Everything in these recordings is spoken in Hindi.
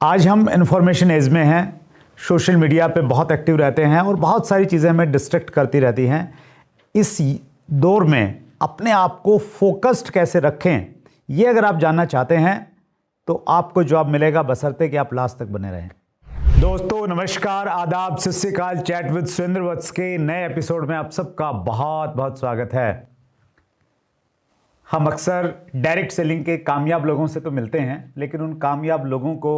आज हम इंफॉर्मेशन एज में हैं, सोशल मीडिया पे बहुत एक्टिव रहते हैं और बहुत सारी चीज़ें हमें डिस्ट्रैक्ट करती रहती हैं। इस दौर में अपने आप को फोकस्ड कैसे रखें, ये अगर आप जानना चाहते हैं तो आपको जवाब मिलेगा, बशर्ते कि आप लास्ट तक बने रहें। दोस्तों नमस्कार, आदाब, सत श्री अकाल। चैट विद सुरेंद्र वत्स के नए एपिसोड में आप सबका बहुत बहुत स्वागत है। हम अक्सर डायरेक्ट सेलिंग के कामयाब लोगों से तो मिलते हैं, लेकिन उन कामयाब लोगों को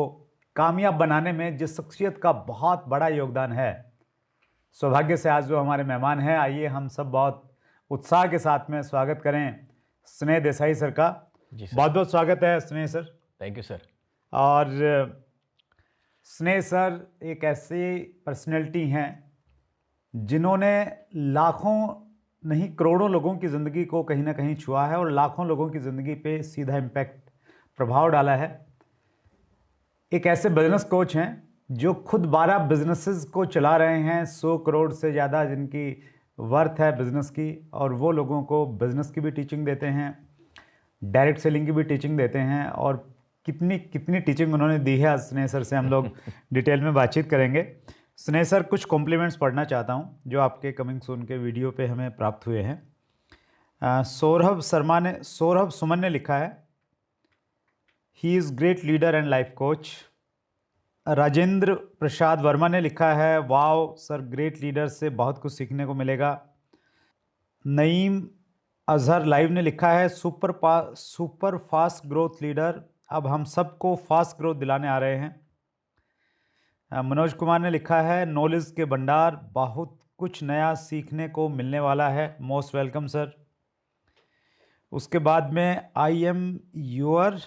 कामयाब बनाने में जिस शख्सियत का बहुत बड़ा योगदान है, सौभाग्य से आज जो हमारे मेहमान हैं, आइए हम सब बहुत उत्साह के साथ में स्वागत करें स्नेह देसाई सर का। जी सर। बहुत बहुत स्वागत है स्नेह सर। Thank you sir. और स्नेह सर एक ऐसी पर्सनैलिटी हैं जिन्होंने लाखों नहीं करोड़ों लोगों की ज़िंदगी को कहीं ना कहीं छुआ है और लाखों लोगों की ज़िंदगी पे सीधा इम्पैक्ट प्रभाव डाला है। एक ऐसे बिजनेस कोच हैं जो खुद 12 बिजनेसेस को चला रहे हैं, 100 करोड़ से ज़्यादा जिनकी वर्थ है बिज़नेस की, और वो लोगों को बिज़नेस की भी टीचिंग देते हैं, डायरेक्ट सेलिंग की भी टीचिंग देते हैं। और कितनी कितनी टीचिंग उन्होंने दी है, स्नेह सर से हम लोग डिटेल में बातचीत करेंगे। स्नेह सर, कुछ कॉम्प्लीमेंट्स पढ़ना चाहता हूँ जो आपके कमिंग सून के वीडियो पे हमें प्राप्त हुए हैं। सौरभ सुमन ने लिखा है, he is great leader and life coach. Rajendra Prasad Verma ने लिखा है, वाओ सर, ग्रेट लीडर से बहुत कुछ सीखने को मिलेगा। नईम अजहर लाइव ने लिखा है, सुपर फास्ट ग्रोथ लीडर, अब हम सबको फास्ट ग्रोथ दिलाने आ रहे हैं। मनोज कुमार ने लिखा है, नॉलेज के भंडार, बहुत कुछ नया सीखने को मिलने वाला है, मोस्ट वेलकम सर। उसके बाद में आई एम योर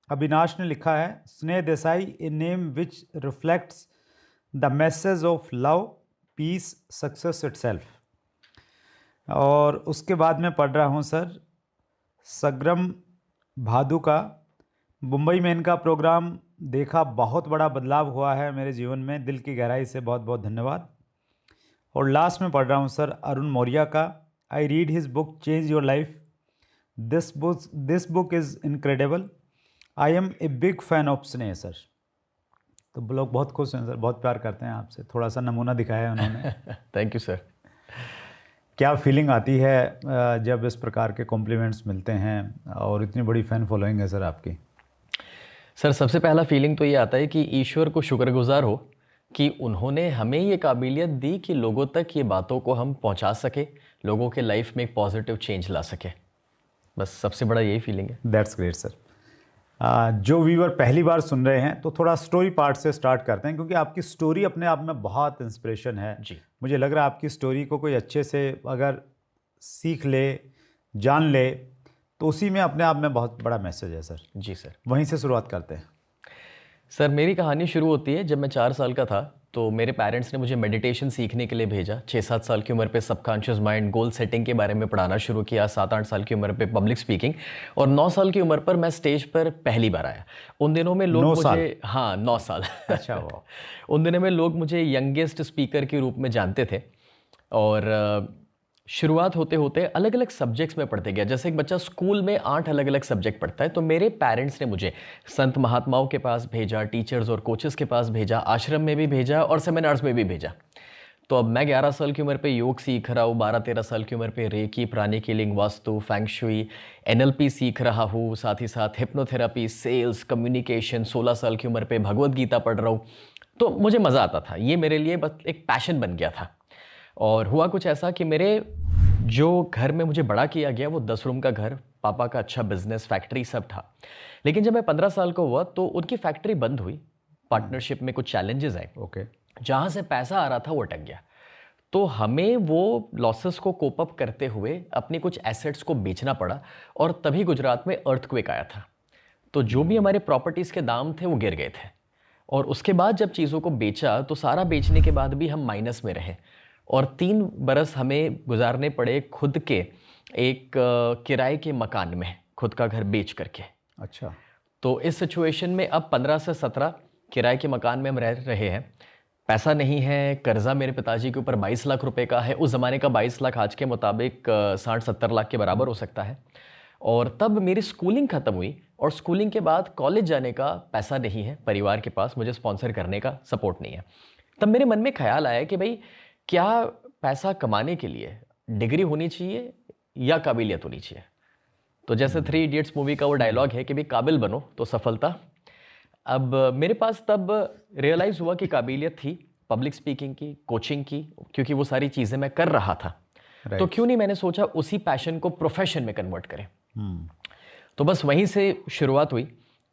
अविनाश ने लिखा है, Sneh Desai, a name which reflects the message of love, peace, success itself. और उसके बाद में पढ़ रहा हूँ सर सग्रम भादु का, मुंबई में इनका प्रोग्राम देखा, बहुत बड़ा बदलाव हुआ है मेरे जीवन में, दिल की गहराई से बहुत बहुत धन्यवाद। और लास्ट में पढ़ रहा हूँ सर अरुण मौर्या का, I read his book change your life, this book is incredible, I am a big fan of Sneh sir. तो लोग बहुत खुश हैं सर, बहुत प्यार करते हैं आपसे, थोड़ा सा नमूना दिखाया है उन्होंने। Thank you sir. क्या फीलिंग आती है जब इस प्रकार के कॉम्प्लीमेंट्स मिलते हैं और इतनी बड़ी फ़ैन फॉलोइंग है सर आपकी? सर सबसे पहला फीलिंग तो ये आता है कि ईश्वर को शुक्रगुजार हो कि उन्होंने हमें ये काबिलियत दी कि लोगों तक ये बातों को हम पहुंचा सके, लोगों के लाइफ में एक पॉजिटिव चेंज ला सके। बस सबसे बड़ा यही फीलिंग है। That's great sir. जो व्यूअर पहली बार सुन रहे हैं तो थोड़ा स्टोरी पार्ट से स्टार्ट करते हैं, क्योंकि आपकी स्टोरी अपने आप में बहुत इंस्पिरेशन है जी। मुझे लग रहा है आपकी स्टोरी को कोई अच्छे से अगर सीख ले, जान ले, तो उसी में अपने आप में बहुत बड़ा मैसेज है सर। जी सर। वहीं से शुरुआत करते हैं। सर मेरी कहानी शुरू होती है जब मैं 4 साल का था, तो मेरे पेरेंट्स ने मुझे मेडिटेशन सीखने के लिए भेजा। 6-7 साल की उम्र पे सबकॉन्शियस माइंड, गोल सेटिंग के बारे में पढ़ाना शुरू किया। 7-8 साल की उम्र पे पब्लिक स्पीकिंग, और 9 साल की उम्र पर मैं स्टेज पर पहली बार आया। उन दिनों में लोग 9 मुझे साल? हाँ 9 साल। अच्छा वाह। उन दिनों में लोग मुझे यंगेस्ट स्पीकर के रूप में जानते थे। और शुरुआत होते होते अलग अलग सब्जेक्ट्स में पढ़ते गया। जैसे एक बच्चा स्कूल में 8 अलग अलग सब्जेक्ट पढ़ता है, तो मेरे पेरेंट्स ने मुझे संत महात्माओं के पास भेजा, टीचर्स और कोचेस के पास भेजा, आश्रम में भी भेजा और सेमिनार्स में भी भेजा। तो अब मैं 11 साल की उम्र पे योग सीख रहा हूँ, 12-13 साल की उम्र पे reiki, pranic healing, vastu, feng shui, NLP सीख रहा हूँ, साथ ही साथ हिप्नोथेरेपी, सेल्स, कम्युनिकेशन। 16 साल की उम्र पे भगवद गीता पढ़ रहा हूँ। तो मुझे मज़ा आता था, ये मेरे लिए बस एक पैशन बन गया था। और हुआ कुछ ऐसा कि मेरे जो घर में मुझे बड़ा किया गया वो 10 रूम का घर, पापा का अच्छा बिजनेस, फैक्ट्री सब था। लेकिन जब मैं 15 साल का हुआ तो उनकी फैक्ट्री बंद हुई, पार्टनरशिप में कुछ चैलेंजेस आए। ओके। जहाँ से पैसा आ रहा था वो अटक गया। तो हमें वो लॉसेस को कोप अप करते हुए अपनी कुछ एसेट्स को बेचना पड़ा, और तभी गुजरात में अर्थक्वेक आया था। तो जो भी हमारे प्रॉपर्टीज़ के दाम थे वो गिर गए थे। और उसके बाद जब चीज़ों को बेचा तो सारा बेचने के बाद भी हम माइनस में रहे, और 3 बरस हमें गुजारने पड़े खुद के एक किराए के मकान में, खुद का घर बेच करके। अच्छा। तो इस सिचुएशन में अब 15 से 17 किराए के मकान में हम रह रहे हैं। पैसा नहीं है, कर्जा मेरे पिताजी के ऊपर 22 लाख रुपए का है। उस ज़माने का 22 लाख आज के मुताबिक 60-70 लाख के बराबर हो सकता है। और तब मेरी स्कूलिंग ख़त्म हुई और स्कूलिंग के बाद कॉलेज जाने का पैसा नहीं है परिवार के पास, मुझे स्पॉन्सर करने का सपोर्ट नहीं है। तब मेरे मन में ख्याल आया कि भाई क्या पैसा कमाने के लिए डिग्री होनी चाहिए या काबिलियत होनी चाहिए। तो जैसे 3 इडियट्स मूवी का वो डायलॉग है कि भाई काबिल बनो तो सफलता। अब मेरे पास तब रियलाइज़ हुआ कि काबिलियत थी पब्लिक स्पीकिंग की, कोचिंग की, क्योंकि वो सारी चीज़ें मैं कर रहा था। तो क्यों नहीं मैंने सोचा उसी पैशन को प्रोफेशन में कन्वर्ट करें। तो बस वहीं से शुरुआत हुई।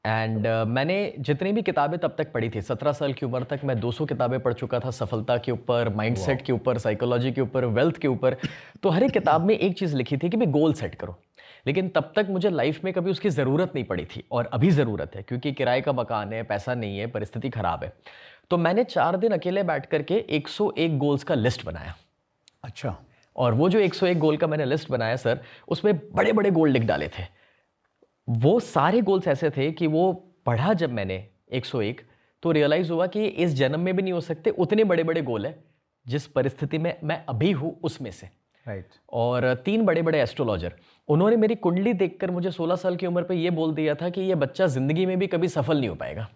एंड मैंने जितनी भी किताबें तब तक पढ़ी थी, 17 साल की उम्र तक मैं 200 किताबें पढ़ चुका था, सफलता के ऊपर, माइंडसेट के ऊपर, साइकोलॉजी के ऊपर, वेल्थ के ऊपर। तो हर एक किताब में एक चीज़ लिखी थी कि भाई गोल सेट करो। लेकिन तब तक मुझे लाइफ में कभी उसकी ज़रूरत नहीं पड़ी थी, और अभी ज़रूरत है क्योंकि किराए का मकान है, पैसा नहीं है, परिस्थिति ख़राब है। तो मैंने 4 दिन अकेले बैठ करके 101 गोल्स का लिस्ट बनाया। अच्छा। और वो जो 101 गोल का मैंने लिस्ट बनाया सर, उसमें बड़े बड़े गोल लिख डाले थे। वो सारे गोल्स ऐसे थे कि वो पढ़ा जब मैंने 101, तो रियलाइज़ हुआ कि इस जन्म में भी नहीं हो सकते, उतने बड़े बड़े गोल है जिस परिस्थिति में मैं अभी हूँ उसमें से। राइट। और 3 बड़े बड़े एस्ट्रोलॉजर, उन्होंने मेरी कुंडली देखकर मुझे 16 साल की उम्र पे ये बोल दिया था कि ये बच्चा ज़िंदगी में भी कभी सफल नहीं हो पाएगा।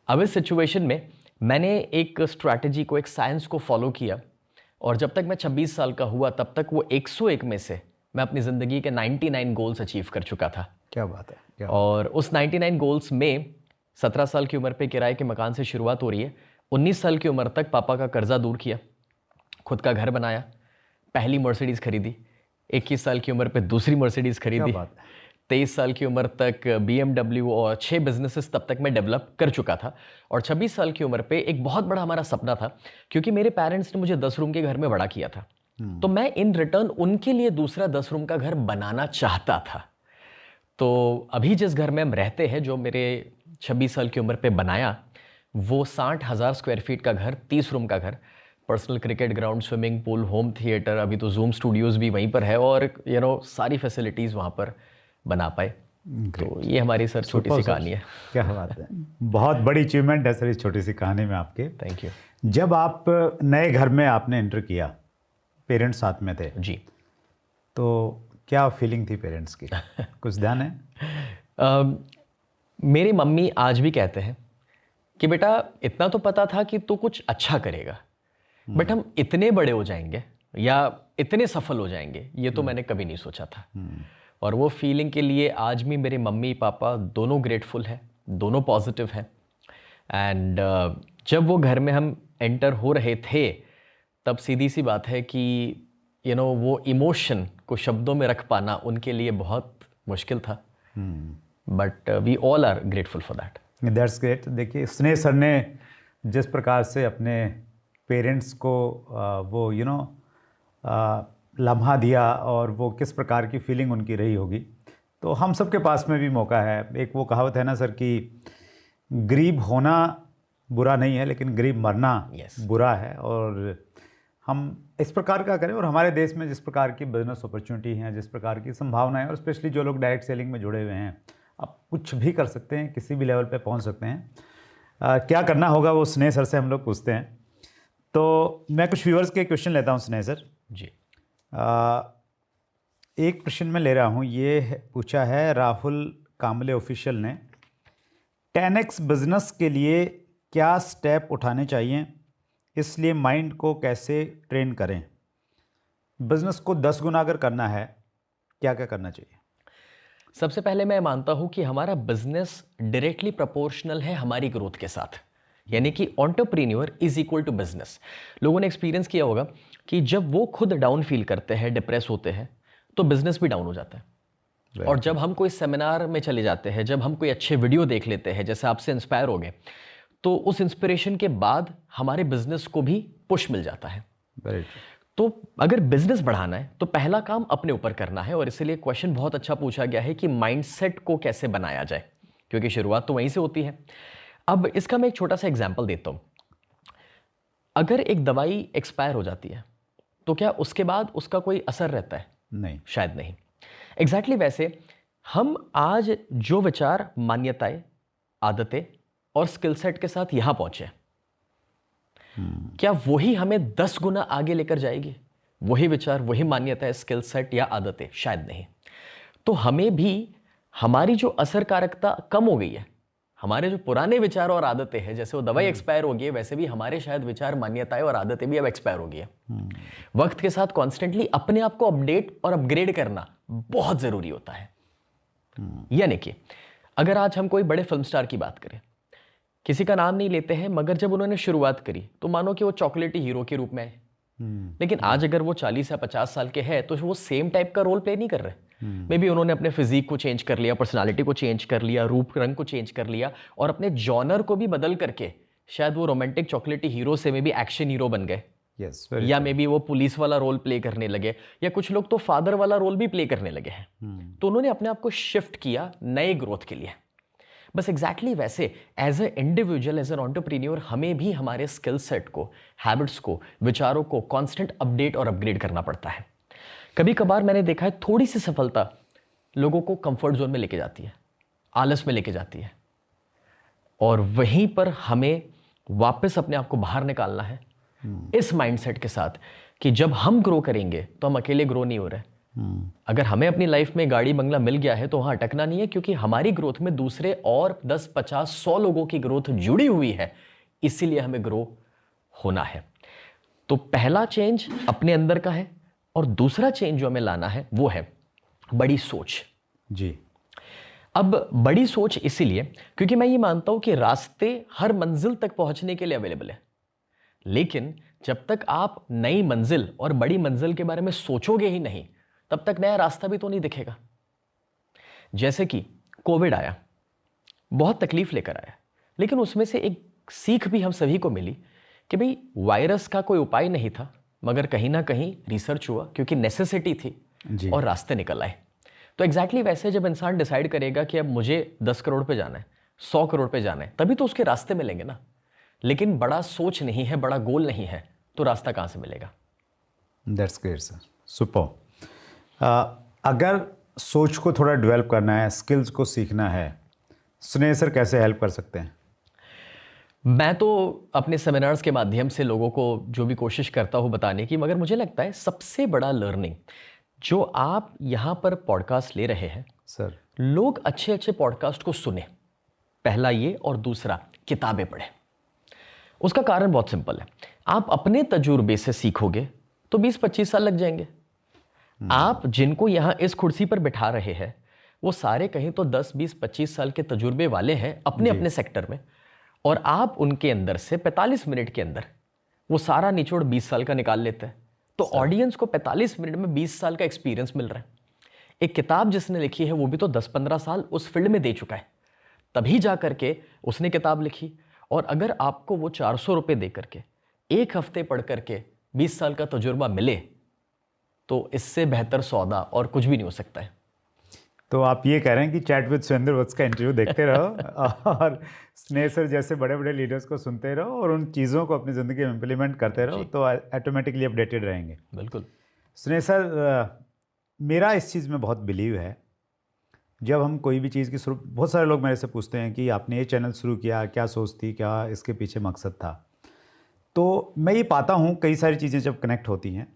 अब इस सिचुएशन में मैंने एक स्ट्रैटेजी को, एक साइंस को फॉलो किया, और जब तक मैं 26 साल का हुआ तब तक वो 101 में से मैं अपनी ज़िंदगी के 99 गोल्स अचीव कर चुका था। क्या बात है, क्या और उस 99 गोल्स में 17 साल की उम्र पे किराए के मकान से शुरुआत हो रही है। 19 साल की उम्र तक पापा का कर्जा दूर किया, खुद का घर बनाया, पहली मर्सिडीज़ खरीदी, 21 साल की उम्र पे दूसरी मर्सिडीज़ खरीदी, 23 साल की उम्र तक BMW, और 6 बिजनेसेस तब तक मैं डेवलप कर चुका था। और 26 साल की उम्र पे एक बहुत बड़ा हमारा सपना था, क्योंकि मेरे पेरेंट्स ने मुझे 10 रूम के घर में बड़ा किया था, तो मैं इन रिटर्न उनके लिए दूसरा 10 रूम का घर बनाना चाहता था। तो अभी जिस घर में हम रहते हैं, जो मेरे 26 साल की उम्र पे बनाया, वो 60,000 स्क्वायर फीट का घर, 30 रूम का घर, personal cricket ground, swimming pool, home theatre, अभी तो जूम स्टूडियोज़ भी वहीं पर है, और सारी फैसिलिटीज़ वहाँ पर बना पाए। तो ये हमारी सर छोटी सी कहानी है। क्या बात है, बहुत बड़ी अचीवमेंट है सर इस छोटी सी कहानी में आपके। Thank you. जब आप नए घर में आपने एंटर किया, पेरेंट्स साथ में थे जी, तो क्या फीलिंग थी पेरेंट्स की, कुछ ध्यान है? मेरी मम्मी आज भी कहते हैं कि बेटा इतना तो पता था कि तू कुछ अच्छा करेगा, बट हम इतने बड़े हो जाएंगे या इतने सफल हो जाएंगे ये तो मैंने कभी नहीं सोचा था। और वो फीलिंग के लिए आज भी मेरे मम्मी पापा दोनों ग्रेटफुल हैं, दोनों पॉजिटिव हैं। एंड जब वो घर में हम एंटर हो रहे थे, तब सीधी सी बात है कि वो इमोशन को शब्दों में रख पाना उनके लिए बहुत मुश्किल था, but we all are grateful for that. That's great. देखिए, स्नेह सर ने जिस प्रकार से अपने पेरेंट्स को वो लम्हा दिया, और वो किस प्रकार की फीलिंग उनकी रही होगी, तो हम सबके पास में भी मौका है। एक वो कहावत है ना सर कि गरीब होना बुरा नहीं है, लेकिन गरीब मरना बुरा है। और हम इस प्रकार का करें, और हमारे देश में जिस प्रकार की बिजनेस अपॉर्चुनिटी हैं, जिस प्रकार की संभावनाएं, और स्पेशली जो लोग डायरेक्ट सेलिंग में जुड़े हुए हैं, आप कुछ भी कर सकते हैं, किसी भी लेवल पे पहुंच सकते हैं। क्या करना होगा वो स्नेह सर से हम लोग पूछते हैं। तो मैं कुछ व्यूअर्स के क्वेश्चन लेता हूं स्नेह सर जी। एक प्रश्न मैं ले रहा हूं, ये पूछा है राहुल कामले ऑफिशियल ने, 10x बिजनेस के लिए क्या स्टेप उठाने चाहिए, इसलिए माइंड को कैसे ट्रेन करें, बिजनेस को 10 गुना अगर करना है क्या क्या करना चाहिए? सबसे पहले मैं मानता हूं कि हमारा बिजनेस डायरेक्टली प्रोपोर्शनल है हमारी ग्रोथ के साथ, यानी कि entrepreneur is equal to business. लोगों ने एक्सपीरियंस किया होगा कि जब वो खुद डाउन फील करते हैं, डिप्रेस होते हैं, तो बिजनेस भी डाउन हो जाता है। और जब हम कोई सेमिनार में चले जाते हैं, जब हम कोई अच्छे वीडियो देख लेते हैं, जैसे आपसे इंस्पायर हो गए, तो उस इंस्पिरेशन के बाद हमारे बिजनेस को भी पुश मिल जाता है। तो अगर बिजनेस बढ़ाना है तो पहला काम अपने ऊपर करना है, और इसलिए क्वेश्चन बहुत अच्छा पूछा गया है कि माइंडसेट को कैसे बनाया जाए, क्योंकि शुरुआत तो वहीं से होती है। अब इसका मैं एक छोटा सा एग्जांपल देता हूं। अगर एक दवाई एक्सपायर हो जाती है तो क्या उसके बाद उसका कोई असर रहता है? नहीं, शायद नहीं। एग्जैक्टली वैसे हम आज जो विचार, मान्यताएं, आदतें और स्किल सेट के साथ यहां पहुंचे, क्या वही हमें 10 गुना आगे लेकर जाएगी? वही विचार, वही मान्यताएं, स्किल सेट या आदतें? शायद नहीं। तो हमें भी हमारी जो असरकारकता कम हो गई है, हमारे जो पुराने विचार और आदतें हैं, जैसे वो दवाई एक्सपायर हो गई है, वैसे भी हमारे शायद विचार, मान्यताएं और आदतें भी अब एक्सपायर हो गई है। वक्त के साथ कॉन्स्टेंटली अपने आप को अपडेट और अपग्रेड करना बहुत जरूरी होता है। यानी कि अगर आज हम कोई बड़े फिल्म स्टार की बात करें, किसी का नाम नहीं लेते हैं, मगर जब उन्होंने शुरुआत करी तो मानो कि वो चॉकलेटी हीरो के रूप में आए। लेकिन आज अगर वो 40 या 50 साल के हैं तो वो सेम टाइप का रोल प्ले नहीं कर रहे। मे बी उन्होंने अपने फिजिक को चेंज कर लिया, पर्सनालिटी को चेंज कर लिया, रूप रंग को चेंज कर लिया, और अपने जॉनर को भी बदल करके शायद वो रोमांटिक चॉकलेटी हीरो से मे बी एक्शन हीरो बन गए। या मे बी वो पुलिस वाला रोल प्ले करने लगे, या कुछ लोग तो फादर वाला रोल भी प्ले करने लगे हैं। तो उन्होंने अपने आप को शिफ्ट किया नए ग्रोथ के लिए। बस एग्जैक्टली वैसे as a individual, as an entrepreneur, हमें भी हमारे स्किल सेट को, हैबिट्स को, विचारों को कांस्टेंट अपडेट और अपग्रेड करना पड़ता है। कभी कभार मैंने देखा है थोड़ी सी सफलता लोगों को कंफर्ट जोन में लेके जाती है, आलस में लेके जाती है, और वहीं पर हमें वापस अपने आप को बाहर निकालना है इस माइंडसेट के साथ कि जब हम ग्रो करेंगे तो हम अकेले ग्रो नहीं हो रहे। अगर हमें अपनी लाइफ में गाड़ी बंगला मिल गया है तो वहां अटकना नहीं है, क्योंकि हमारी ग्रोथ में दूसरे और 10, 50, 100 लोगों की ग्रोथ जुड़ी हुई है, इसीलिए हमें ग्रो होना है। तो पहला चेंज अपने अंदर का है, और दूसरा चेंज जो हमें लाना है वो है बड़ी सोच। जी। अब बड़ी सोच इसीलिए क्योंकि मैं ये मानता हूं कि रास्ते हर मंजिल तक पहुंचने के लिए अवेलेबल है, लेकिन जब तक आप नई मंजिल और बड़ी मंजिल के बारे में सोचोगे ही नहीं, तब तक नया रास्ता भी तो नहीं दिखेगा। जैसे कि कोविड आया, बहुत तकलीफ लेकर आया, लेकिन उसमें से एक सीख भी हम सभी को मिली कि भाई वायरस का कोई उपाय नहीं था, मगर कहीं ना कहीं रिसर्च हुआ क्योंकि नेसेसिटी थी जी। और रास्ते निकल आए। तो एग्जैक्टली वैसे जब इंसान डिसाइड करेगा कि अब मुझे 10 करोड़ पे जाना है, 100 करोड़ पे जाना है, तभी तो उसके रास्ते मिलेंगे ना। लेकिन बड़ा सोच नहीं है, बड़ा गोल नहीं है, तो रास्ता कहाँ से मिलेगा? That's great sir, super. अगर सोच को थोड़ा डेवलप करना है, स्किल्स को सीखना है, स्नेह सर कैसे हेल्प कर सकते हैं? मैं तो अपने सेमिनार्स के माध्यम से लोगों को जो भी कोशिश करता हूँ बताने की, मगर मुझे लगता है सबसे बड़ा लर्निंग जो आप यहाँ पर पॉडकास्ट ले रहे हैं सर, लोग अच्छे अच्छे पॉडकास्ट को सुने, पहला ये, और दूसरा किताबें पढ़ें। उसका कारण बहुत सिंपल है, आप अपने तजुर्बे से सीखोगे तो 20-25 साल लग जाएंगे। आप जिनको यहाँ इस कुर्सी पर बिठा रहे हैं वो सारे कहीं तो 10, 20, 25 साल के तजुर्बे वाले हैं अपने अपने सेक्टर में, और आप उनके अंदर से 45 मिनट के अंदर वो सारा निचोड़ 20 साल का निकाल लेते हैं। तो ऑडियंस को 45 मिनट में 20 साल का एक्सपीरियंस मिल रहा है। एक किताब जिसने लिखी है वो भी तो 10-15 साल उस फील्ड में दे चुका है, तभी जा करके उसने किताब लिखी। और अगर आपको वो 400 रुपये दे करके 1 हफ्ते पढ़ करके 20 साल का तजुर्बा मिले, तो इससे बेहतर सौदा और कुछ भी नहीं हो सकता है। तो आप ये कह रहे हैं कि चैट विद सुरेंद्र वत्स का इंटरव्यू देखते रहो और स्नेह सर जैसे बड़े बड़े लीडर्स को सुनते रहो और उन चीज़ों को अपनी ज़िंदगी में इम्प्लीमेंट करते रहो, तो ऑटोमेटिकली अपडेटेड रहेंगे। बिल्कुल। स्नेह सर, मेरा इस चीज़ में बहुत बिलीव है, जब हम कोई भी चीज़ की शुरू, बहुत सारे लोग मेरे से पूछते हैं कि आपने ये चैनल शुरू किया, क्या सोच थी, क्या इसके पीछे मकसद था? तो मैं ये पाता हूँ कई सारी चीज़ें जब कनेक्ट होती हैं,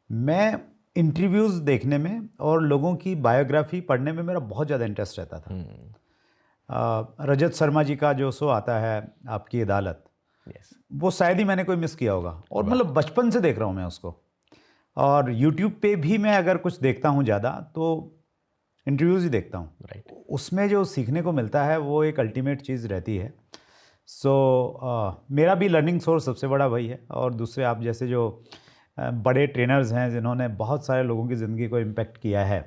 मैं इंटरव्यूज़ देखने में और लोगों की बायोग्राफी पढ़ने में मेरा बहुत ज़्यादा इंटरेस्ट रहता था। रजत शर्मा जी का जो शो आता है आपकी अदालत, वो शायद ही मैंने कोई मिस किया होगा, और मतलब बचपन से देख रहा हूँ मैं उसको। और यूट्यूब पे भी मैं अगर कुछ देखता हूँ ज़्यादा तो इंटरव्यूज़ ही देखता हूँ। उसमें जो सीखने को मिलता है वो एक अल्टीमेट चीज़ रहती है। मेरा भी लर्निंग सोर्स सबसे बड़ा वही है। और दूसरे आप जैसे जो बड़े ट्रेनर्स हैं जिन्होंने बहुत सारे लोगों की ज़िंदगी को इम्पेक्ट किया है,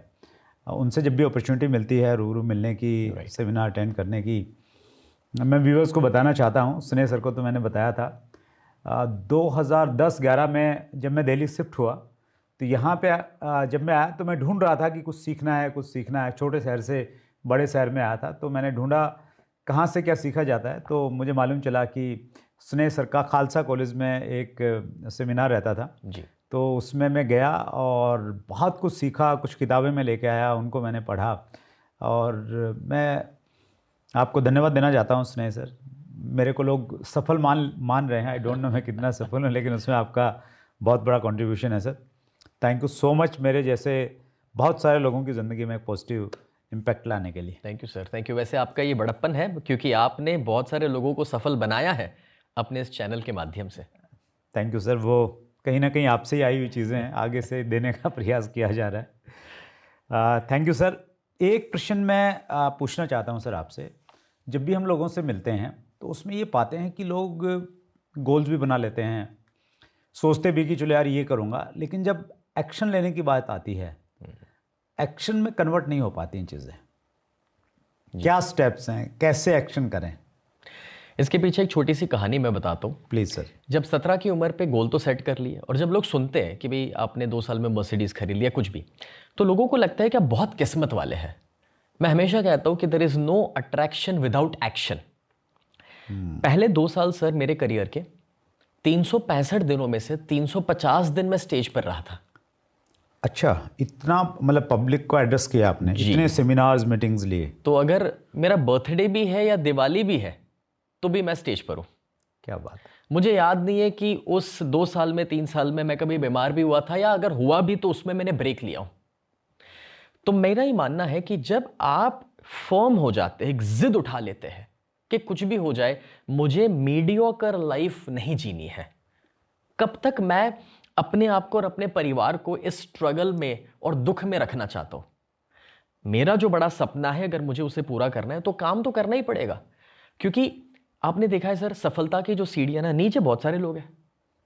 उनसे जब भी अपॉर्चुनिटी मिलती है रूबरू मिलने की, सेमिनार अटेंड करने की, मैं व्यूअर्स को बताना चाहता हूँ। स्नेह सर को तो मैंने बताया था, 2010-11 में जब मैं दिल्ली शिफ्ट हुआ तो यहाँ पे जब मैं आया तो मैं ढूंढ रहा था कि कुछ सीखना है। छोटे शहर से बड़े शहर में आया था, तो मैंने ढूंढा कहाँ से क्या सीखा जाता है। तो मुझे मालूम चला कि स्नेह सर का खालसा कॉलेज में एक सेमिनार रहता था जी। तो उसमें मैं गया और बहुत कुछ सीखा, कुछ किताबें मैं लेके आया, उनको मैंने पढ़ा। और मैं आपको धन्यवाद देना चाहता हूँ स्नेह सर। मेरे को लोग सफल मान रहे हैं, आई डोंट नो मैं कितना सफल हूँ, लेकिन उसमें आपका बहुत बड़ा कंट्रीब्यूशन है sir. Thank you so much. मेरे जैसे बहुत सारे लोगों की ज़िंदगी में एक पॉजिटिव इम्पैक्ट लाने के लिए। Thank you sir, thank you. वैसे आपका ये बड़प्पन है क्योंकि आपने बहुत सारे लोगों को सफल बनाया है अपने इस चैनल के माध्यम से। Thank you sir. वो कहीं ना कहीं आपसे ही आई हुई चीज़ें हैं, आगे से देने का प्रयास किया जा रहा है। Thank you sir. एक प्रश्न मैं पूछना चाहता हूं सर आपसे। जब भी हम लोगों से मिलते हैं तो उसमें ये पाते हैं कि लोग गोल्स भी बना लेते हैं, सोचते भी कि चलो यार ये करूँगा, लेकिन जब एक्शन लेने की बात आती है, एक्शन में कन्वर्ट नहीं हो पाती हैं चीज़ें। क्या स्टेप्स हैं, कैसे एक्शन करें? इसके पीछे एक छोटी सी कहानी मैं बताता हूँ। Please sir. जब 17 की उम्र पे गोल तो सेट कर लिए और जब लोग सुनते हैं कि भाई आपने 2 साल में मर्सिडीज़ खरीद लिया कुछ भी, तो लोगों को लगता है कि आप बहुत किस्मत वाले हैं। मैं हमेशा कहता हूँ कि there is no attraction without action. पहले 2 साल सर मेरे करियर के 365 दिनों में से 350 दिन मैं स्टेज पर रहा था। अच्छा, इतना मतलब पब्लिक को एड्रेस किया आपने, इतने सेमिनार्स मीटिंग्स लिए? तो अगर मेरा बर्थडे भी है या दिवाली भी है तो भी मैं स्टेज पर हूँ। क्या बात। मुझे याद नहीं है कि उस 2 साल में 3 साल में मैं कभी बीमार भी हुआ था, या अगर हुआ भी तो उसमें मैंने ब्रेक लिया हूँ। तो मेरा ही मानना है कि जब आप फर्म हो जाते हैं, एक जिद उठा लेते हैं कि कुछ भी हो जाए मुझे मीडियोकर लाइफ नहीं जीनी है, कब तक मैं अपने आप को और अपने परिवार को इस स्ट्रगल में और दुख में रखना चाहता हूं। मेरा जो बड़ा सपना है, अगर मुझे उसे पूरा करना है तो काम तो करना ही पड़ेगा। क्योंकि आपने देखा है सर, सफलता की जो सीढ़ियां ना, नीचे बहुत सारे लोग हैं,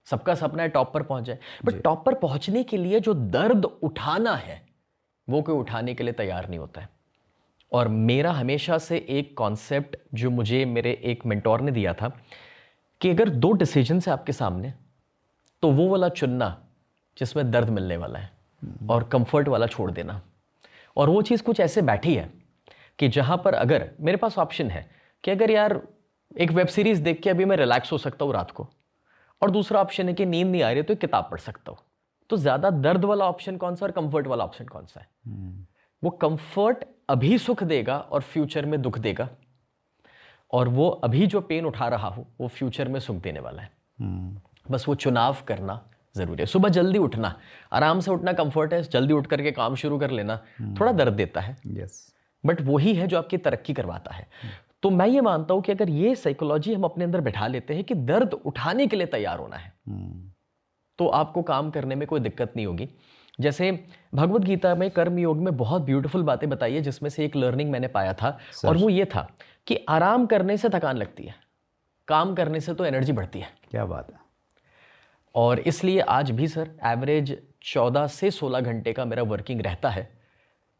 सबका सपना है टॉप पर पहुंच जाए, बट टॉप पर पहुंचने के लिए जो दर्द उठाना है वो कोई उठाने के लिए तैयार नहीं होता है। और मेरा हमेशा से एक कॉन्सेप्ट जो मुझे मेरे एक मेंटोर ने दिया था कि अगर 2 डिसीजन है आपके सामने, तो वो वाला चुनना जिसमें दर्द मिलने वाला है और कंफर्ट वाला छोड़ देना। और वो चीज़ कुछ ऐसे बैठी है कि जहां पर अगर मेरे पास ऑप्शन है कि अगर यार एक वेब सीरीज देख के अभी मैं रिलैक्स हो सकता हूँ रात को, और दूसरा ऑप्शन है कि नींद नहीं आ रही तो एक किताब पढ़ सकता हूँ, तो ज्यादा दर्द वाला ऑप्शन कौन सा और कंफर्ट वाला ऑप्शन कौन सा है? वो कंफर्ट अभी सुख देगा और फ्यूचर में दुख देगा, और वो अभी जो पेन उठा रहा हूं वो फ्यूचर में सुख देने वाला है। बस वो चुनाव करना जरूरी है। सुबह जल्दी उठना, आराम से उठना कंफर्ट है, जल्दी उठ करके काम शुरू कर लेना थोड़ा दर्द देता है, बट वही है जो आपकी तरक्की करवाता है। तो मैं ये मानता हूं कि अगर ये साइकोलॉजी हम अपने अंदर बैठा लेते हैं कि दर्द उठाने के लिए तैयार होना है, तो आपको काम करने में कोई दिक्कत नहीं होगी। जैसे भगवत गीता में कर्म योग में बहुत ब्यूटीफुल बातें बताई है, जिसमें से एक लर्निंग मैंने पाया था और वो ये था कि आराम करने से थकान लगती है, काम करने से तो एनर्जी बढ़ती है। क्या बात है। और इसलिए आज भी सर एवरेज 14 से 16 घंटे का मेरा वर्किंग रहता है।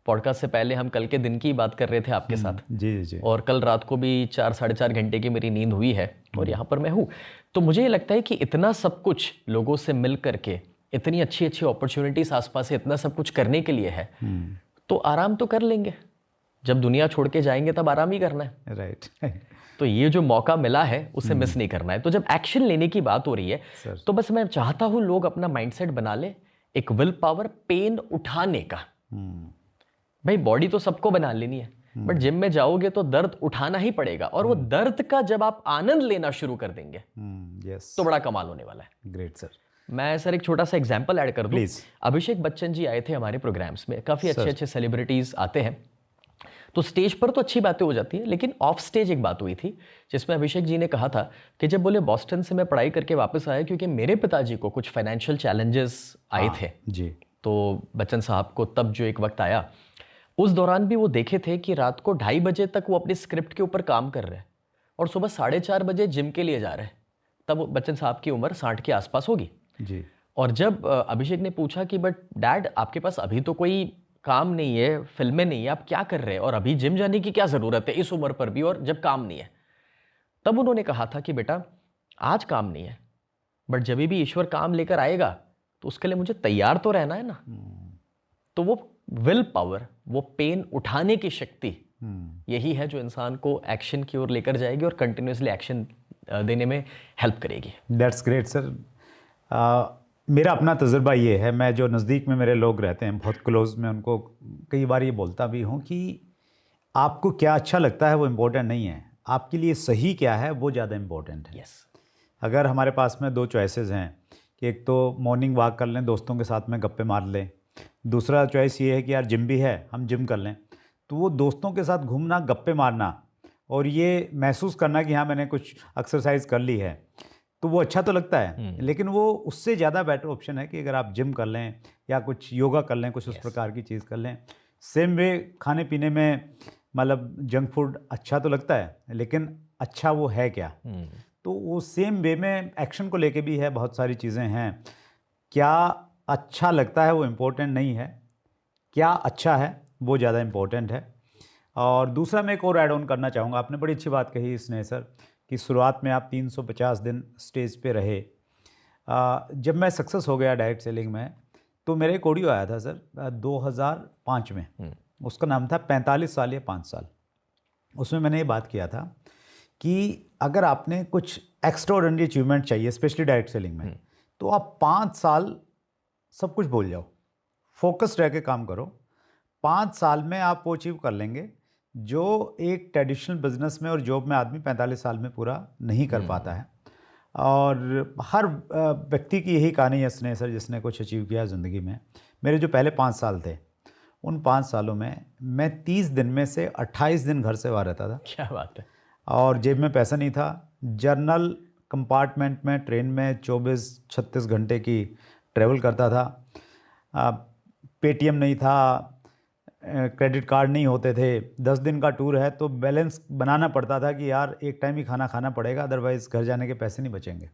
पॉडकास्ट से पहले हम कल के दिन की बात कर रहे थे आपके साथ, जी। और कल रात को भी 4 साढ़े 4 घंटे की मेरी नींद हुई है और यहाँ पर मैं हूँ। तो मुझे ये लगता है कि इतना सब कुछ लोगों से मिल करके, इतनी अच्छी अच्छी अपॉर्चुनिटीज आसपास से, इतना सब कुछ करने के लिए है, तो आराम तो कर लेंगे। जब दुनिया छोड़ के जाएंगे तब आराम ही करना है, राइट। तो ये जो मौका मिला है उसे मिस नहीं करना है। तो जब एक्शन लेने की बात हो रही है तो बस मैं चाहता हूं लोग अपना माइंडसेट बना ले एक विल पावर पेन उठाने का। भाई बॉडी तो सबको बना लेनी है, बट जिम में जाओगे तो दर्द उठाना ही पड़ेगा, और वो दर्द का जब आप आनंद लेना शुरू कर देंगे तो बड़ा कमाल होने वाला है। Great sir. मैं सर एक छोटा सा एग्जांपल ऐड कर दूं। अभिषेक बच्चन जी आए थे हमारे प्रोग्राम्स में, काफी अच्छे अच्छे सेलिब्रिटीज आते हैं, तो स्टेज पर तो अच्छी बातें हो जाती है, लेकिन ऑफ स्टेज एक बात हुई थी जिसमें अभिषेक जी ने कहा था कि जब बोले बॉस्टन से मैं पढ़ाई करके वापस आया क्योंकि मेरे पिताजी को कुछ फाइनेंशियल चैलेंजेस आए थे जी, तो बच्चन साहब को तब जो एक वक्त आया, उस दौरान भी वो देखे थे कि रात को 2:30 बजे तक वो अपनी स्क्रिप्ट के ऊपर काम कर रहे हैं और सुबह 4:30 बजे जिम के लिए जा रहे हैं। तब बच्चन साहब की उम्र 60 के आसपास होगी जी। और जब अभिषेक ने पूछा कि बट डैड आपके पास अभी तो कोई काम नहीं है, फिल्में नहीं है, आप क्या कर रहे हैं और अभी जिम जाने की क्या ज़रूरत है इस उम्र पर भी और जब काम नहीं है? तब उन्होंने कहा था कि बेटा आज काम नहीं है, बट जब भी ईश्वर काम लेकर आएगा तो उसके लिए मुझे तैयार तो रहना है ना। तो वो विल पावर, वो पेन उठाने की शक्ति, यही है जो इंसान को एक्शन की ओर लेकर जाएगी और कंटिन्यूसली एक्शन देने में हेल्प करेगी। That's great sir. मेरा अपना तजुर्बा ये है, मैं जो नज़दीक में मेरे लोग रहते हैं बहुत क्लोज, में उनको कई बार ये बोलता भी हूँ कि आपको क्या अच्छा लगता है वो इम्पोर्टेंट नहीं है, आपके लिए सही क्या है वो ज़्यादा इम्पोर्टेंट है। अगर हमारे पास में 2 चॉइसेस हैं कि एक तो मॉर्निंग वॉक कर लें, दोस्तों के साथ में गप्पे मार लें, दूसरा चॉइस ये है कि यार जिम भी है, हम जिम कर लें। तो वो दोस्तों के साथ घूमना, गप्पे मारना और ये महसूस करना कि हाँ मैंने कुछ एक्सरसाइज कर ली है, तो वो अच्छा तो लगता है, लेकिन वो उससे ज़्यादा बेटर ऑप्शन है कि अगर आप जिम कर लें या कुछ योगा कर लें, कुछ उस प्रकार की चीज़ कर लें। सेम वे खाने पीने में, मतलब जंक फूड अच्छा तो लगता है, लेकिन अच्छा वो है क्या? तो वो सेम वे में एक्शन को लेके भी है, बहुत सारी चीज़ें हैं। क्या अच्छा लगता है वो इम्पोर्टेंट नहीं है, क्या अच्छा है वो ज़्यादा इम्पोर्टेंट है। और दूसरा मैं एक और ऐड ऑन करना चाहूँगा, आपने बड़ी अच्छी बात कही स्नेह सर कि शुरुआत में आप 350 दिन स्टेज पे रहे। जब मैं सक्सेस हो गया डायरेक्ट सेलिंग में, तो मेरा एक ऑडियो आया था सर 2005 में, उसका नाम था 45 साल या 5 साल। उसमें मैंने ये बात किया था कि अगर आपने कुछ एक्स्ट्राऑर्डिनरी अचीवमेंट चाहिए स्पेशली डायरेक्ट सेलिंग में, तो आप 5 साल सब कुछ भूल जाओ, फोकस्ड रह के काम करो। 5 साल में आप वो अचीव कर लेंगे जो एक ट्रेडिशनल बिजनेस में और जॉब में आदमी 45 साल में पूरा नहीं कर पाता है। और हर व्यक्ति की यही कहानी है स्नेह सर, जिसने कुछ अचीव किया ज़िंदगी में। मेरे जो पहले 5 साल थे, उन 5 सालों में मैं 30 दिन में से 28 दिन घर से बाहर रहता था। क्या बात है। और जेब में पैसा नहीं था। जर्नल कंपार्टमेंट में ट्रेन में 24-36 घंटे की ट्रैवल करता था। पेटीएम नहीं था, क्रेडिट कार्ड नहीं होते थे। 10 दिन का टूर है तो बैलेंस बनाना पड़ता था कि यार एक टाइम ही खाना खाना पड़ेगा, अदरवाइज़ घर जाने के पैसे नहीं बचेंगे।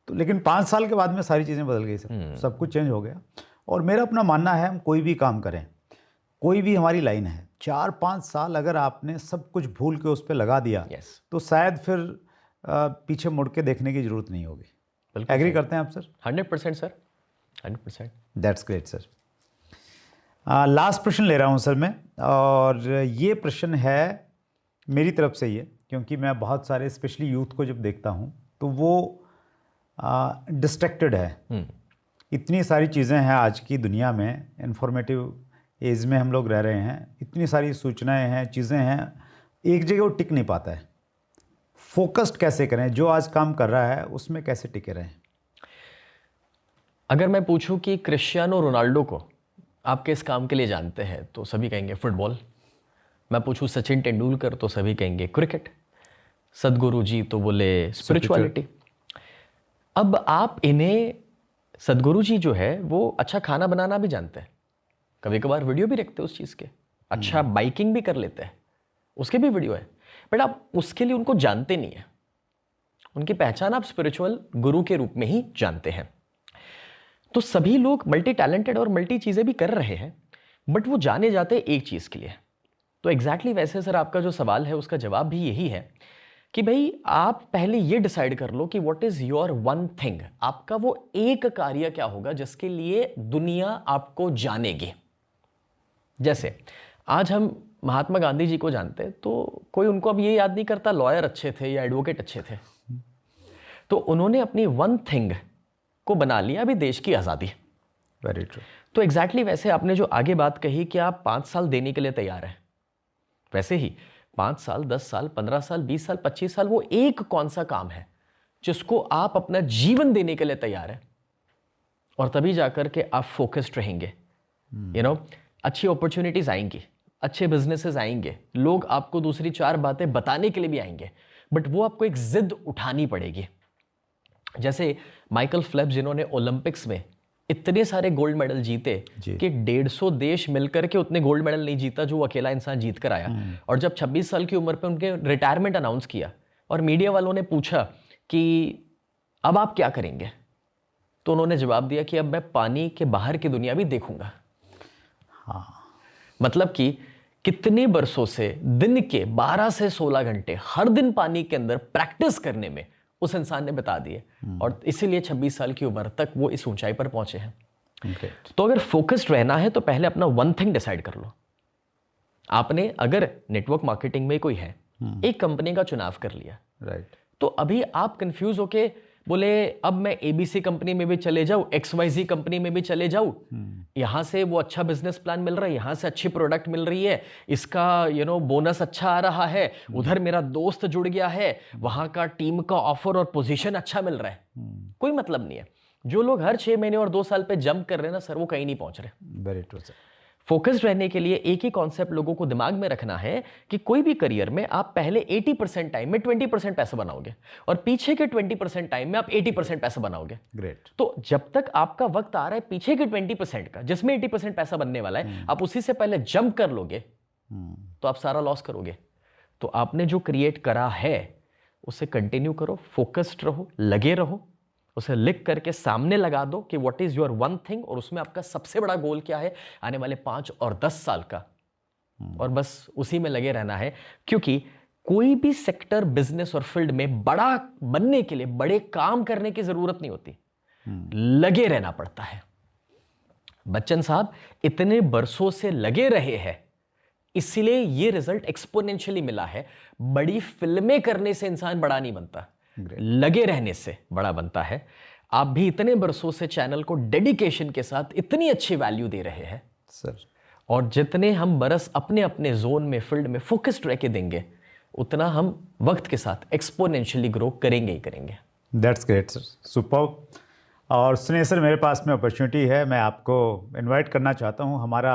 तो लेकिन 5 साल के बाद में सारी चीज़ें बदल गई सर, सब कुछ चेंज हो गया। और मेरा अपना मानना है, हम कोई भी काम करें, कोई भी हमारी लाइन है, 4-5 साल अगर आपने सब कुछ भूल के उस पर लगा दिया, तो शायद फिर पीछे मुड़ के देखने की ज़रूरत नहीं होगी। एग्री करते हैं आप sir? 100% sir, 100%। That's great sir. Last प्रश्न ले रहा हूँ सर मैं, और ये प्रश्न है मेरी तरफ से, ये क्योंकि मैं बहुत सारे स्पेशली यूथ को जब देखता हूँ तो वो डिस्ट्रैक्टेड है। इतनी सारी चीज़ें हैं आज की दुनिया में, इंफॉर्मेटिव एज में हम लोग रह रहे हैं, इतनी सारी सूचनाएं हैं, चीज़ें हैं, एक जगह वो टिक नहीं पाता है। फोकस्ड कैसे करें, जो आज काम कर रहा है उसमें कैसे टिके रहें? अगर मैं पूछूं कि क्रिस्टियानो रोनाल्डो को आप किस काम के लिए जानते हैं, तो सभी कहेंगे फुटबॉल। मैं पूछूं सचिन तेंदुलकर, तो सभी कहेंगे क्रिकेट। सदगुरु जी तो बोले स्पिरिचुअलिटी। अब आप इन्हें, सदगुरु जी जो है वो अच्छा खाना बनाना भी जानते हैं, कभी कभार वीडियो भी रखते हैं उस चीज़ के, अच्छा बाइकिंग भी कर लेते हैं, उसके भी वीडियो है, बट आप उसके लिए उनको जानते नहीं है। उनकी पहचान आप स्पिरिचुअल गुरु के रूप में ही जानते हैं। तो सभी लोग मल्टी टैलेंटेड और मल्टी चीज़ें भी कर रहे हैं, बट वो जाने जाते एक चीज़ के लिए। तो एग्जैक्टली वैसे सर आपका जो सवाल है उसका जवाब भी यही है कि भाई आप पहले ये डिसाइड कर लो कि what is your one thing. आपका वो एक कार्य क्या होगा जिसके लिए दुनिया आपको जानेगी। जैसे आज हम महात्मा गांधी जी को जानते हैं, तो कोई उनको अब ये याद नहीं करता लॉयर अच्छे थे या एडवोकेट अच्छे थे, तो उन्होंने अपनी वन थिंग को बना लिया अभी देश की आज़ादी। Very true. तो एग्जैक्टली वैसे आपने जो आगे बात कही कि आप 5 साल देने के लिए तैयार हैं, वैसे ही 5 साल, 10 साल, 15 साल, 20 साल, 25 साल, वो एक कौन सा काम है जिसको आप अपना जीवन देने के लिए तैयार हैं, और तभी जाकर के आप फोकस्ड रहेंगे। अच्छी अपॉर्चुनिटीज आएंगी, अच्छे बिजनेसेस आएंगे, लोग आपको दूसरी 4 बातें बताने के लिए भी आएंगे, बट वो आपको एक जिद उठानी पड़ेगी। जैसे माइकल फेल्प्स जिन्होंने ओलंपिक्स में इतने सारे गोल्ड मेडल जीते कि 150 देश मिलकर के उतने गोल्ड मेडल नहीं जीता जो वो अकेला इंसान जीत कर आया। और जब 26 साल की उम्र पे उनके रिटायरमेंट अनाउंस किया और मीडिया वालों ने पूछा कि अब आप क्या करेंगे, तो उन्होंने जवाब दिया कि अब मैं पानी के बाहर की दुनिया भी देखूंगा। मतलब कि कितने बरसों से दिन के 12 से 16 घंटे हर दिन पानी के अंदर प्रैक्टिस करने में उस इंसान ने बता दिए, और इसीलिए 26 साल की उम्र तक वो इस ऊंचाई पर पहुंचे हैं। तो अगर फोकस्ड रहना है तो पहले अपना वन थिंग डिसाइड कर लो। आपने अगर नेटवर्क मार्केटिंग में कोई है, एक कंपनी का चुनाव कर लिया, राइट, तो अभी आप कंफ्यूज होके बोले अब मैं एबीसी कंपनी में भी चले जाऊं, XYZ कंपनी में भी चले जाऊं, यहां से वो अच्छा बिजनेस प्लान मिल रहा है, यहां से अच्छी प्रोडक्ट मिल रही है, इसका बोनस अच्छा आ रहा है, उधर मेरा दोस्त जुड़ गया है, वहां का टीम का ऑफर और पोजीशन अच्छा मिल रहा है, कोई मतलब नहीं है। जो लोग हर 6 महीने और 2 साल पे जंप कर रहे हैं ना सर, वो कहीं नहीं पहुंच रहे। Very true sir. फोकस्ड रहने के लिए एक ही कॉन्सेप्ट लोगों को दिमाग में रखना है कि कोई भी करियर में आप पहले 80% टाइम में 20% पैसा बनाओगे और पीछे के 20% टाइम में आप 80% पैसा बनाओगे। ग्रेट। तो जब तक आपका वक्त आ रहा है पीछे के 20% का, जिसमें 80% पैसा बनने वाला है, आप उसी से पहले जंप कर लोगे तो आप सारा लॉस करोगे। तो आपने जो क्रिएट करा है उसे कंटिन्यू करो, फोकस्ड रहो, लगे रहो, उसे लिख करके सामने लगा दो कि what is your one thing, और उसमें आपका सबसे बड़ा गोल क्या है आने वाले 5 और 10 साल का, और बस उसी में लगे रहना है। क्योंकि कोई भी सेक्टर, बिजनेस और फील्ड में बड़ा बनने के लिए बड़े काम करने की जरूरत नहीं होती, लगे रहना पड़ता है। बच्चन साहब इतने बरसों से लगे रहे हैं, इसलिए ये रिजल्ट एक्सपोनेंशियली मिला है। बड़ी फिल्में करने से इंसान बड़ा नहीं बनता, लगे रहने से बड़ा बनता है। आप भी इतने बरसों से चैनल को डेडिकेशन के साथ इतनी अच्छी वैल्यू दे रहे हैं सर, और जितने हम बरस अपने अपने जोन में, फील्ड में फोकस्ड रह के देंगे, उतना हम वक्त के साथ एक्सपोनेंशियली ग्रो करेंगे ही करेंगे। That's great sir, superb. और सुनिए सर, मेरे पास में अपॉर्चुनिटी है, मैं आपको इनवाइट करना चाहता हूँ। हमारा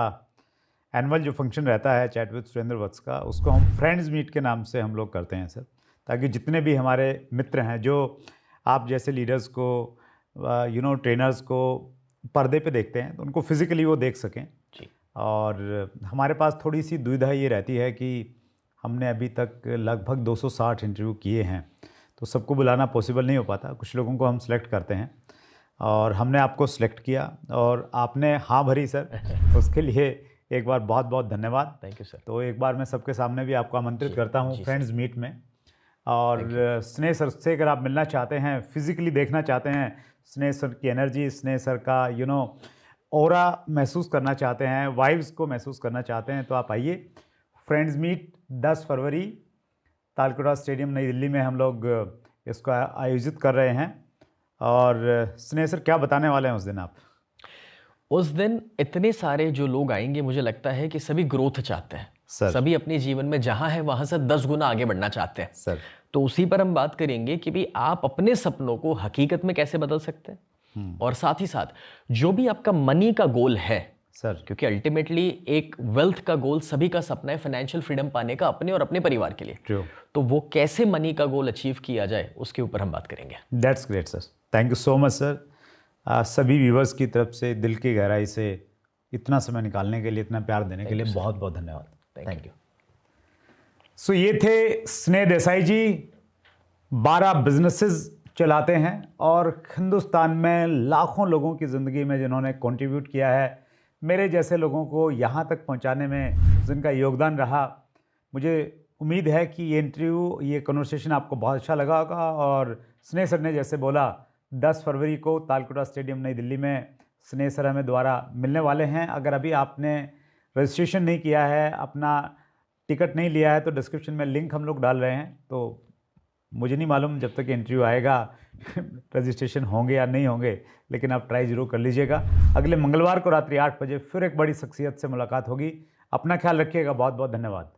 एनुअल जो फंक्शन रहता है चैट विद सुरेंद्र वत्स का, उसको हम फ्रेंड्स मीट के नाम से हम लोग करते हैं सर, ताकि जितने भी हमारे मित्र हैं जो आप जैसे लीडर्स को ट्रेनर्स को पर्दे पे देखते हैं, तो उनको फिज़िकली वो देख सकें जी। और हमारे पास थोड़ी सी दुविधा ये रहती है कि हमने अभी तक लगभग 260 इंटरव्यू किए हैं, तो सबको बुलाना पॉसिबल नहीं हो पाता। कुछ लोगों को हम सेलेक्ट करते हैं और हमने आपको सेलेक्ट किया और आपने हाँ भरी सर, उसके लिए एक बार बहुत बहुत धन्यवाद। Thank you sir. तो एक बार मैं सबके सामने भी आपको आमंत्रित करता हूँ फ्रेंड्स मीट में। और स्नेह सर से अगर आप मिलना चाहते हैं, फिज़िकली देखना चाहते हैं, स्नेह सर की एनर्जी, स्नेह सर का ऑरा महसूस करना चाहते हैं, वाइब्स को महसूस करना चाहते हैं, तो आप आइए। फ्रेंड्स मीट 10 फरवरी तालकटोरा स्टेडियम नई दिल्ली में हम लोग इसको आयोजित कर रहे हैं। और स्नेह सर क्या बताने वाले हैं उस दिन आप? उस दिन इतने सारे जो लोग आएंगे, मुझे लगता है कि सभी ग्रोथ चाहते हैं सर, सभी अपने जीवन में जहां है वहां से 10 गुना आगे बढ़ना चाहते हैं सर। तो उसी पर हम बात करेंगे कि भी आप अपने सपनों को हकीकत में कैसे बदल सकते हैं, और साथ ही साथ जो भी आपका मनी का गोल है सर, क्योंकि अल्टीमेटली एक वेल्थ का गोल सभी का सपना है, फाइनेंशियल फ्रीडम पाने का अपने और अपने परिवार के लिए। ट्रू। तो वो कैसे मनी का गोल अचीव किया जाए उसके ऊपर हम बात करेंगे। That's great sir, thank you so much sir. सभी व्यूवर्स की तरफ से दिल की गहराई से इतना समय निकालने के लिए, इतना प्यार देने के लिए बहुत बहुत धन्यवाद। Thank you. सो ये थे स्नेह देसाई जी, 12 बिजनेसेस चलाते हैं और हिंदुस्तान में लाखों लोगों की ज़िंदगी में जिन्होंने कंट्रीब्यूट किया है, मेरे जैसे लोगों को यहाँ तक पहुँचाने में जिनका योगदान रहा। मुझे उम्मीद है कि ये इंटरव्यू, ये कन्वर्सेशन आपको बहुत अच्छा लगा होगा। और स्नेह सर ने जैसे बोला, 10 फरवरी को तालकटोरा स्टेडियम नई दिल्ली में स्नेह सर हमें दोबारा मिलने वाले हैं। अगर अभी आपने रजिस्ट्रेशन नहीं किया है, अपना टिकट नहीं लिया है, तो डिस्क्रिप्शन में लिंक हम लोग डाल रहे हैं। तो मुझे नहीं मालूम जब तक इंटरव्यू आएगा रजिस्ट्रेशन होंगे या नहीं होंगे, लेकिन आप ट्राई ज़रूर कर लीजिएगा। अगले मंगलवार को रात्रि 8 बजे फिर एक बड़ी शख्सियत से मुलाकात होगी। अपना ख्याल रखिएगा। बहुत बहुत धन्यवाद।